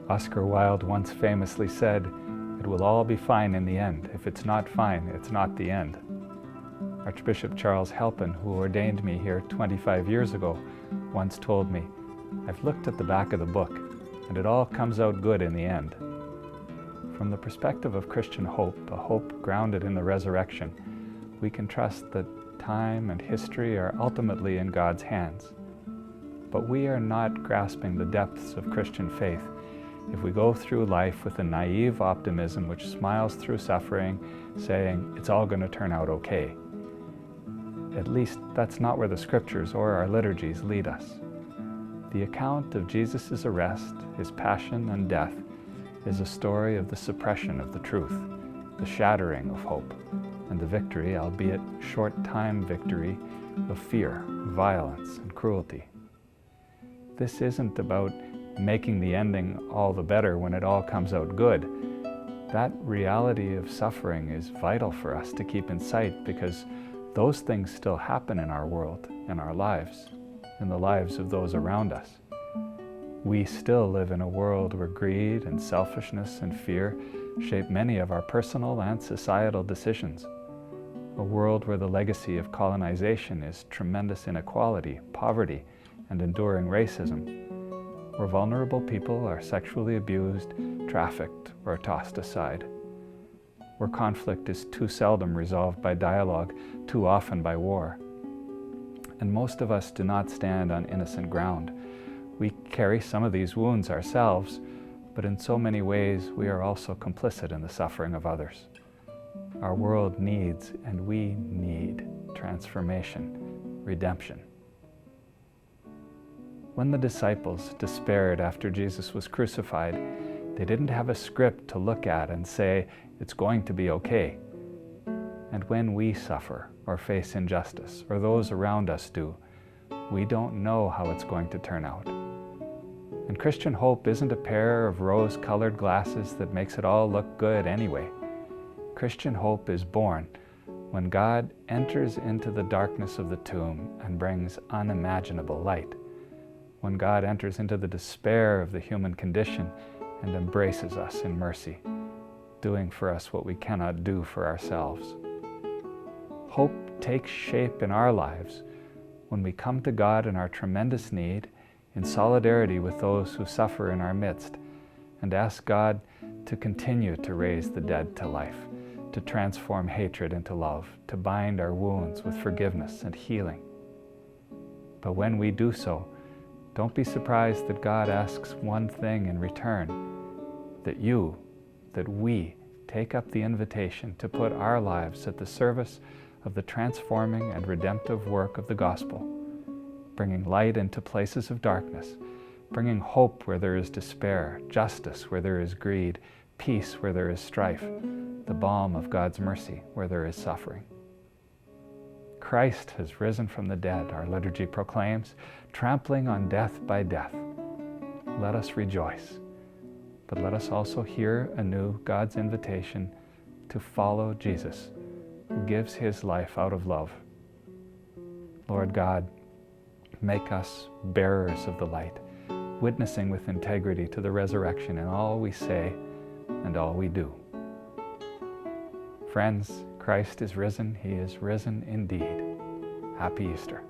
Oscar Wilde once famously said, "It will all be fine in the end. If it's not fine, it's not the end." Archbishop Charles Halpin, who ordained me here 25 years ago, once told me, "I've looked at the back of the book, and it all comes out good in the end." From the perspective of Christian hope, a hope grounded in the resurrection, we can trust that time and history are ultimately in God's hands. But we are not grasping the depths of Christian faith if we go through life with a naive optimism which smiles through suffering, saying it's all going to turn out okay. At least that's not where the scriptures or our liturgies lead us. The account of Jesus' arrest, his passion and death, is a story of the suppression of the truth, the shattering of hope, and the victory, albeit short-time victory, of fear, violence, and cruelty. This isn't about making the ending all the better when it all comes out good. That reality of suffering is vital for us to keep in sight, because those things still happen in our world, in our lives, in the lives of those around us. We still live in a world where greed and selfishness and fear shape many of our personal and societal decisions. A world where the legacy of colonization is tremendous inequality, poverty, and enduring racism. Where vulnerable people are sexually abused, trafficked, or tossed aside. Where conflict is too seldom resolved by dialogue, too often by war. And most of us do not stand on innocent ground. We carry some of these wounds ourselves, but in so many ways we are also complicit in the suffering of others. Our world needs, and we need, transformation, redemption. When the disciples despaired after Jesus was crucified, they didn't have a script to look at and say, it's going to be okay. And when we suffer or face injustice, or those around us do, we don't know how it's going to turn out. And Christian hope isn't a pair of rose-colored glasses that makes it all look good anyway. Christian hope is born when God enters into the darkness of the tomb and brings unimaginable light. When God enters into the despair of the human condition and embraces us in mercy, doing for us what we cannot do for ourselves. Hope takes shape in our lives when we come to God in our tremendous need, in solidarity with those who suffer in our midst, and ask God to continue to raise the dead to life, to transform hatred into love, to bind our wounds with forgiveness and healing. But when we do so, don't be surprised that God asks one thing in return, that we take up the invitation to put our lives at the service of the transforming and redemptive work of the gospel, bringing light into places of darkness, bringing hope where there is despair, justice where there is greed, peace where there is strife, the balm of God's mercy where there is suffering. Christ has risen from the dead, our liturgy proclaims, trampling on death by death. Let us rejoice, but let us also hear anew God's invitation to follow Jesus, who gives his life out of love. Lord God, make us bearers of the light, witnessing with integrity to the resurrection in all we say and all we do. Friends, Christ is risen. He is risen indeed. Happy Easter.